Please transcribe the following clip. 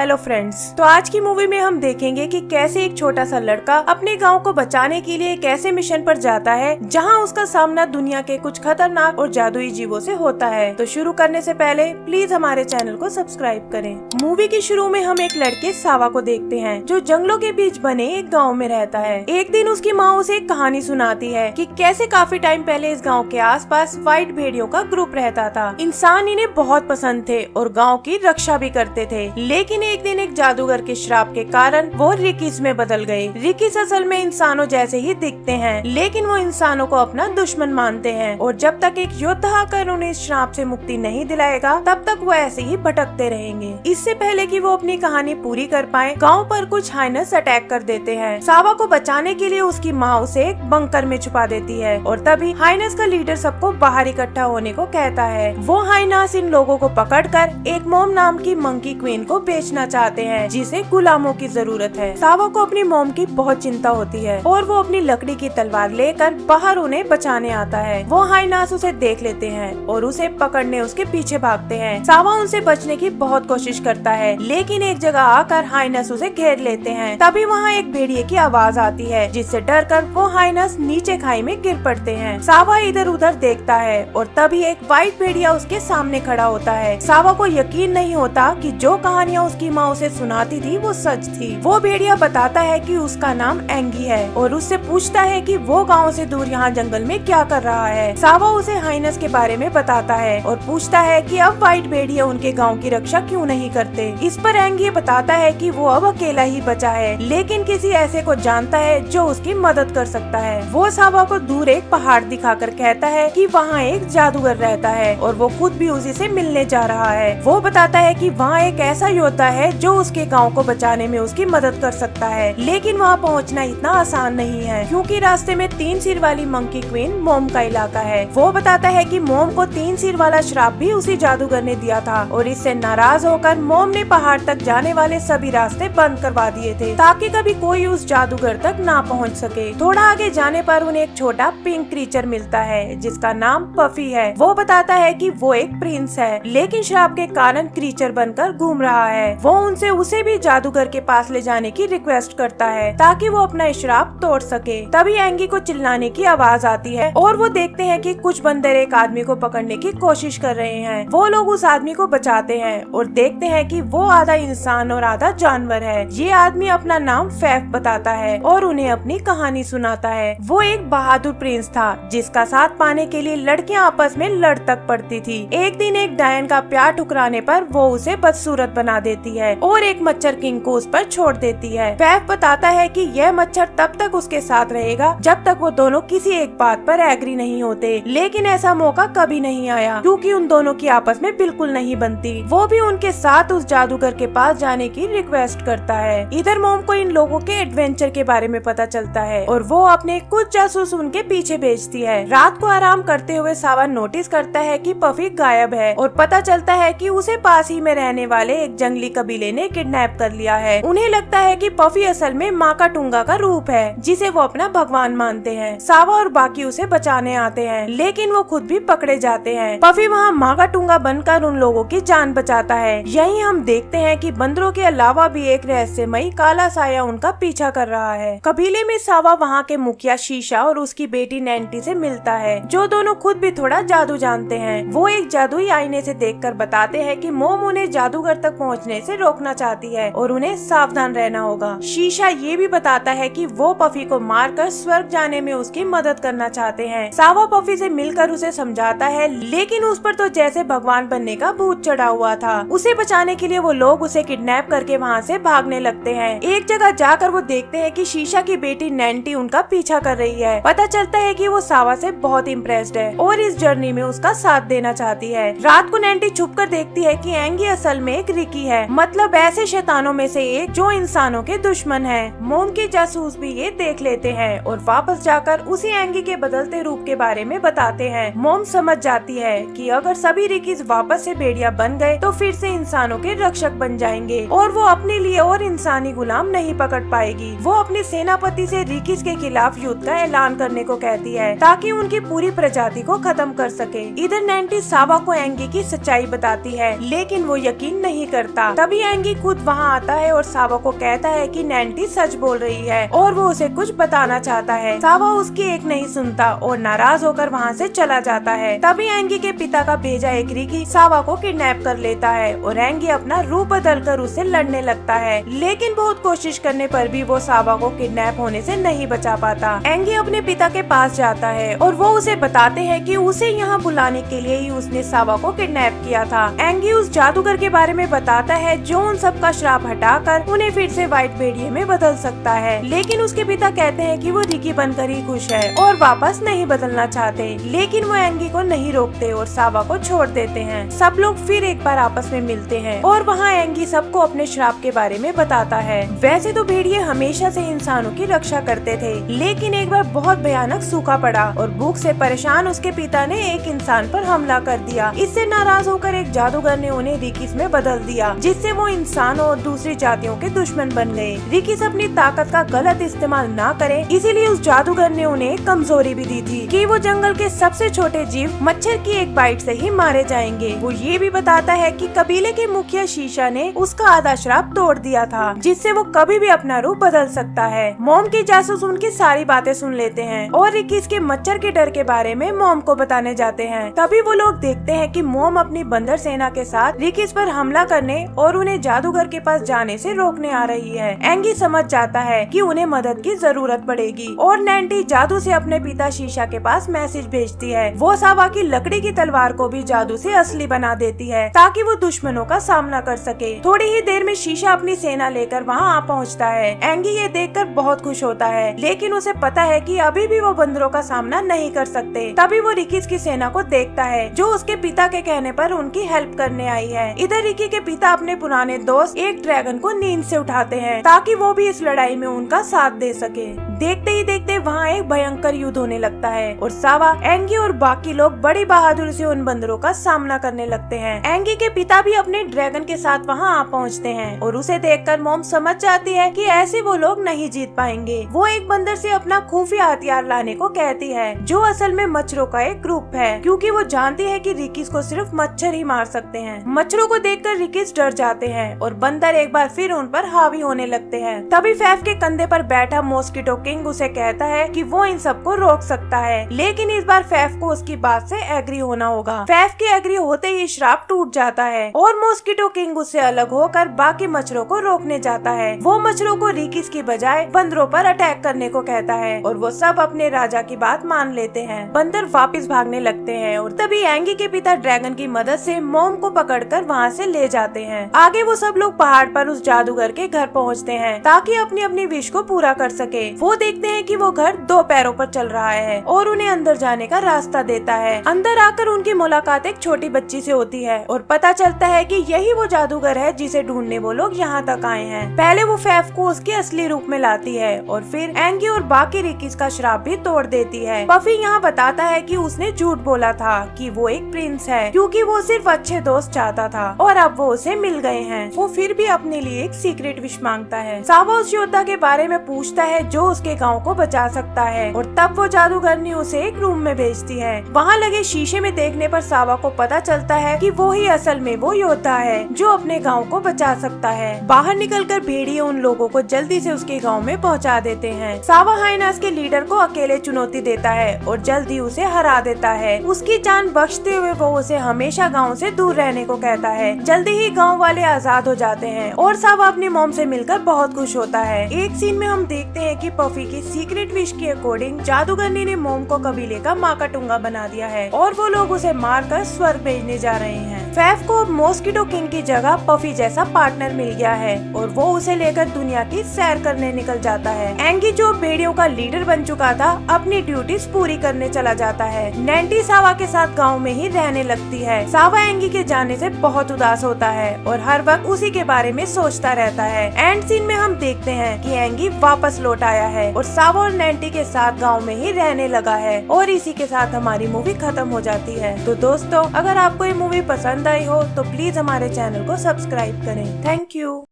Hello friends, तो आज की मूवी में हम देखेंगे कि कैसे एक छोटा सा लड़का अपने गांव को बचाने के लिए एक ऐसे मिशन पर जाता है जहां उसका सामना दुनिया के कुछ खतरनाक और जादुई जीवों से होता है। तो शुरू करने से पहले प्लीज हमारे चैनल को सब्सक्राइब करें। मूवी के शुरू में हम एक लड़के सावा को देखते हैं जो जंगलों के बीच बने एक गाँव में रहता है। एक दिन उसकी माँ उसे एक कहानी सुनाती है कि कैसे काफी टाइम पहले इस गाँव के आसपास व्हाइट भेड़ियों का ग्रुप रहता था। इंसान इन्हें बहुत पसंद थे और गाँव की रक्षा भी करते थे, लेकिन एक दिन एक जादूगर के श्राप के कारण वो रिकीस में बदल गए। रिकीस असल में इंसानों जैसे ही दिखते हैं, लेकिन वो इंसानों को अपना दुश्मन मानते हैं और जब तक एक योद्धा आकर उन्हें इस श्राप से मुक्ति नहीं दिलाएगा तब तक वो ऐसे ही भटकते रहेंगे। इससे पहले कि वो अपनी कहानी पूरी कर पाए, गाँव पर कुछ हाइनस अटैक कर देते हैं। सावा को बचाने के लिए उसकी माँ उसे एक बंकर में छुपा देती है और तभी हाइनस का लीडर सबको बाहर इकट्ठा होने को कहता है। वो हाइनस इन लोगों को पकड़कर एक मोम नाम की मंकी क्वीन को बेचना चाहते हैं जिसे गुलामों की जरूरत है। सावा को अपनी मोम की बहुत चिंता होती है और वो अपनी लकड़ी की तलवार लेकर बाहर उन्हें बचाने आता है। वो हाइनास उसे देख लेते हैं और उसे पकड़ने उसके पीछे भागते हैं। सावा उनसे बचने की बहुत कोशिश करता है, लेकिन एक जगह आकर हाइनस उसे घेर लेते हैं। तभी वहाँ एक भेड़िए की आवाज आती है जिससे डरकर वो हाइनस नीचे खाई में गिर पड़ते हैं। सावा इधर उधर देखता है और तभी एक व्हाइट भेड़िया उसके सामने खड़ा होता है। सावा को यकीन नहीं होता कि जो कहानियाँ उसकी माँ उसे सुनाती थी वो सच थी। वो भेड़िया बताता है कि उसका नाम एंगी है और उससे पूछता है कि वो गाँव से दूर यहाँ जंगल में क्या कर रहा है। सावा उसे हाइनस के बारे में बताता है और पूछता है कि अब व्हाइट भेड़िया उनके गाँव की रक्षा क्यों नहीं करते। इस पर एंगी बताता है कि वो अब अकेला ही बचा है, लेकिन किसी ऐसे को जानता है जो उसकी मदद कर सकता है। वो सावा को दूर एक पहाड़ दिखाकर कहता है कि वहाँ एक जादूगर रहता है और वो खुद भी उसी से मिलने जा रहा है। वो बताता है कि वहाँ एक ऐसा योद्धा है जो उसके गांव को बचाने में उसकी मदद कर सकता है, लेकिन वहाँ पहुँचना इतना आसान नहीं है क्योंकि रास्ते में 3 सिर वाली मंकी क्वीन मोम का इलाका है। वो बताता है कि मोम को 3 सिर वाला श्राप भी उसी जादूगर ने दिया था और इससे नाराज होकर मोम ने पहाड़ तक जाने वाले सभी रास्ते बंद करवा दिए थे ताकि कभी कोई उस जादूगर तक ना पहुँच सके। थोड़ा आगे जाने पर उन्हें एक छोटा पिंक क्रीचर मिलता है जिसका नाम पफी है। वो बताता है कि वो एक प्रिंस है, लेकिन श्राप के कारण क्रीचर बनकर घूम रहा है। वो उनसे उसे भी जादूगर के पास ले जाने की रिक्वेस्ट करता है ताकि वो अपना श्राप तोड़ सके। तभी एंगी को चिल्लाने की आवाज आती है और वो देखते हैं कि कुछ बंदर एक आदमी को पकड़ने की कोशिश कर रहे हैं। वो लोग उस आदमी को बचाते हैं और देखते हैं कि वो आधा इंसान और आधा जानवर है। ये आदमी अपना नाम फैफ बताता है और उन्हें अपनी कहानी सुनाता है। वो एक बहादुर प्रिंस था जिसका साथ पाने के लिए लड़कियां आपस में लड़ तक पड़ती थी। एक दिन एक डायन का प्यार ठुकराने पर वो उसे बदसूरत बना देती है और एक मच्छर किंग को उस पर छोड़ देती है। फैफ बताता है कि यह मच्छर तब तक उसके साथ रहेगा जब तक वो दोनों किसी एक बात पर एग्री नहीं होते, लेकिन ऐसा मौका कभी नहीं आया क्योंकि उन दोनों की आपस में बिल्कुल नहीं बनती। वो भी उनके साथ उस जादूगर के पास जाने की रिक्वेस्ट करता है। इधर मोम को इन लोगों के एडवेंचर के बारे में पता चलता है और वो अपने कुछ जासूस उनके पीछे भेजती है। रात को आराम करते हुए सावा नोटिस करता है कि पफी गायब है और पता चलता है कि उसे पास ही में रहने वाले एक जंगली कबीले ने किडनैप कर लिया है। उन्हें लगता है कि पफी असल में माँ का टूंगा का रूप है जिसे वो अपना भगवान मानते हैं। सावा और बाकी उसे बचाने आते हैं, लेकिन वो खुद भी पकड़े जाते हैं। पफी वहाँ माँ का टूंगा बनकर उन लोगों की जान बचाता है। यहीं हम देखते हैं कि बंदरों के अलावा भी एक रहस्यमयी काला साया उनका पीछा कर रहा है। कबीले में सावा वहाँ के मुखिया शीशा और उसकी बेटी नैंटी से मिलता है, जो दोनों खुद भी थोड़ा जादू जानते हैं। वो एक जादुई आईने से देखकर बताते हैं कि मोम उन्हें जादूगर तक पहुंचने से रोकना चाहती है और उन्हें सावधान रहना होगा। शीशा ये भी बताता है कि वो पफी को मारकर स्वर्ग जाने में उसकी मदद करना चाहते हैं। सावा पफी से मिलकर उसे समझाता है, लेकिन उस पर तो जैसे भगवान बनने का भूत चढ़ा हुआ था। उसे बचाने के लिए वो लोग उसे किडनैप करके वहाँ से भागने लगते हैं। एक जगह जाकर वो देखते हैं कि शीशा की बेटी नैंटी उनका पीछा कर रही है। पता चलता है कि वो सावा से बहुत इम्प्रेस्ड है और इस जर्नी में उसका साथ देना चाहती है। रात को नैंटी छुपकर देखती है कि एंगी असल में एक रिकी है, मतलब ऐसे शैतानों में से एक जो इंसानों के दुश्मन है। मोम के जासूस भी ये देख लेते देते हैं और वापस जाकर उसी एंगी के बदलते रूप के बारे में बताते हैं। मॉम समझ जाती है कि अगर सभी रिकीज वापस से भेड़िया बन गए तो फिर से इंसानों के रक्षक बन जाएंगे और वो अपने लिए और इंसानी गुलाम नहीं पकड़ पाएगी। वो अपने सेनापति से रिकीज के खिलाफ युद्ध का ऐलान करने को कहती है ताकि उनकी पूरी प्रजाति को खत्म कर सके। इधर नैंटी सावा को एंगी की सच्चाई बताती है, लेकिन वो यकीन नहीं करता। तभी एंगी खुद वहाँ आता है और सावा को कहता है कि नैंटी सच बोल रही है और वो उसे कुछ बताना चाहता है। सावा उसकी एक नहीं सुनता और नाराज होकर वहाँ से चला जाता है। तभी एंगी के पिता का भेजा एक रिकी सावा को किडनैप कर लेता है और एंगी अपना रूप बदल कर उससे लड़ने लगता है, लेकिन बहुत कोशिश करने पर भी वो सावा को किडनैप होने से नहीं बचा पाता। एंगी अपने पिता के पास जाता है और वो उसे बताते हैं कि उसे यहाँ बुलाने के लिए ही उसने सावा को किडनैप किया था। एंगी उस जादूगर के बारे में बताता है जो उन सब का श्राप हटाकर उन्हें फिर से व्हाइट भेड़िए में बदल सकता है, लेकिन उसके पिता कहते हैं कि वो रिकी बनकर ही खुश है और वापस नहीं बदलना चाहते। लेकिन वो एंगी को नहीं रोकते और सावा को छोड़ देते हैं। सब लोग फिर एक बार आपस में मिलते हैं और वहाँ एंगी सबको अपने श्राप के बारे में बताता है। वैसे तो भेड़िए हमेशा से इंसानों की रक्षा करते थे, लेकिन एक बार बहुत भयानक सूखा पड़ा और भूख से परेशान उसके पिता ने एक इंसान पर हमला कर दिया। इससे नाराज होकर एक जादूगर ने उन्हें रिकीस में बदल दिया, जिससे वो इंसान और दूसरी जातियों के दुश्मन बन गए। रिकीस अपनी ताकत का गलत इस्तेमाल ना करे, इसीलिए उस जादूगर ने उन्हें एक कमजोरी भी दी थी कि वो जंगल के सबसे छोटे जीव मच्छर की एक बाइट से ही मारे जाएंगे। वो ये भी बताता है कि कबीले के मुखिया शीशा ने उसका आधा श्राप तोड़ दिया था, जिससे वो कभी भी अपना रूप बदल सकता है। मॉम के जासूस उनकी सारी बातें सुन लेते हैं और रिकीस के मच्छर के डर के बारे में मॉम को बताने जाते हैं। तभी वो लोग देखते हैं कि मॉम अपनी बंदर सेना के साथ रिकीस पर हमला करने और उन्हें जादूगर के पास जाने से रोकने आ रही है। एंगी समझ जाता है कि उन्हें मदद की जरूरत पड़ेगी और नैंटी जादू से अपने पिता शीशा के पास मैसेज भेजती है। वो सावा की लकड़ी की तलवार को भी जादू से असली बना देती है ताकि वो दुश्मनों का सामना कर सके। थोड़ी ही देर में शीशा अपनी सेना लेकर वहाँ आ पहुँचता है। एंगी ये देखकर बहुत खुश होता है, लेकिन उसे पता है कि अभी भी वो बंदरों का सामना नहीं कर सकते। तभी वो रिकीस की सेना को देखता है जो उसके पिता के कहने पर उनकी हेल्प करने आई है। इधर रिकी के पिता अपने पुराने दोस्त एक ड्रैगन को नींद से उठाते हैं ताकि वो भी इस लड़ाई में उनका साथ दे सके। देखते ही देखते वहाँ एक भयंकर युद्ध होने लगता है और सावा, एंगी और बाकी लोग बड़ी बहादुरी से उन बंदरों का सामना करने लगते हैं। एंगी के पिता भी अपने ड्रैगन के साथ वहाँ आ पहुँचते हैं और उसे देखकर मॉम समझ जाती है कि ऐसे वो लोग नहीं जीत पाएंगे। वो एक बंदर से अपना खुफिया हथियार लाने को कहती है, जो असल में मच्छरों का एक ग्रुप है, क्योंकि वो जानती है कि रिकीस को सिर्फ मच्छर ही मार सकते हैं। मच्छरों को देखकर रिकीस डर जाते हैं और बंदर एक बार फिर उन पर हावी होने लगते हैं। तभी फैफ के कंधे पर बैठा मॉस्किटो किंग उसे कहता है कि वो इन सबको रोक सकता है, लेकिन इस बार फैफ को उसकी बात से एग्री होना होगा। फैफ के एग्री होते ही श्राप टूट जाता है और मॉस्किटो किंग उससे अलग होकर बाकी मच्छरों को रोकने जाता है। वो मच्छरों को रिकीस की बजाय बंदरों पर अटैक करने को कहता है और वो सब अपने राजा की बात मान लेते हैं। बंदर वापस भागने लगते हैं और तभी एंगी के पिता ड्रैगन की मदद से मॉम को पकड़कर वहाँ से ले जाते हैं। आगे वो सब लोग पहाड़ पर उस जादूगर के घर पहुँचते हैं ताकि अपनी अपनी विश को पूरा कर सके। वो देखते हैं कि वो घर 2 पैरों पर चल रहा है और उन्हें अंदर जाने का रास्ता देता है। अंदर आकर उनकी मुलाकात एक छोटी बच्ची से होती है और पता चलता है कि यही वो जादूगर है जिसे ढूंढने वो लोग यहाँ तक आए हैं। पहले वो फैफ को उसके असली रूप में लाती है और फिर एंगी और बाकी रिकीस का श्राप भी तोड़ देती है। पफी यहाँ बताता है कि उसने झूठ बोला था कि वो एक प्रिंस है, क्योंकि वो सिर्फ अच्छे दोस्त चाहता था और अब वो उसे मिल गए हैं। वो फिर भी अपने लिए एक सीक्रेट विश मांगता है। सावा उस योद्धा के बारे में पूछता है जो उसके गाँव को बचा सकता है और तब वो जादूगरनी उसे एक रूम में भेजती है। वहाँ लगे शीशे में देखने पर सावा को पता चलता है कि वो ही असल में वो योद्धा है जो अपने गाँव को बचा सकता है। बाहर निकलकर भेड़िए उन लोगों को जल्दी से उसके गाँव में पहुँचा देते हैं। सावा हाइनास के लीडर को अकेले चुनौती देता है और जल्दी उसे हरा देता है। उसकी जान बख्शते हुए वो उसे हमेशा गाँव से दूर रहने को कहता है। जल्दी ही गाँव वाले आजाद हो जाते हैं और सावा अपनी मॉम से मिलकर बहुत खुश होता है। एक सीन में हम देखते हैं कि पफी की सीक्रेट विश के अकॉर्डिंग जादूगरनी ने मॉम को कबीले का माका टुंगा बना दिया है और वो लोग उसे मारकर स्वर्ग भेजने जा रहे हैं। फैफ को अब मॉस्किटो किंग की जगह पफी जैसा पार्टनर मिल गया है और वो उसे लेकर दुनिया की सैर करने निकल जाता है। एंगी जो भेड़ियों का लीडर बन चुका था अपनी ड्यूटीज पूरी करने चला जाता है। नैंटी सावा के साथ गाँव में ही रहने लगती है। सावा एंगी के जाने से बहुत उदास होता है और हर वक्त उसी के बारे में सोचता रहता है। एंड सीन में हम देखते हैं कि एंगी वापस लौट आया है और सावा और नैंटी के साथ गांव में ही रहने लगा है और इसी के साथ हमारी मूवी खत्म हो जाती है। तो दोस्तों, अगर आपको ये मूवी पसंद आई हो तो प्लीज हमारे चैनल को सब्सक्राइब करें। Thank you.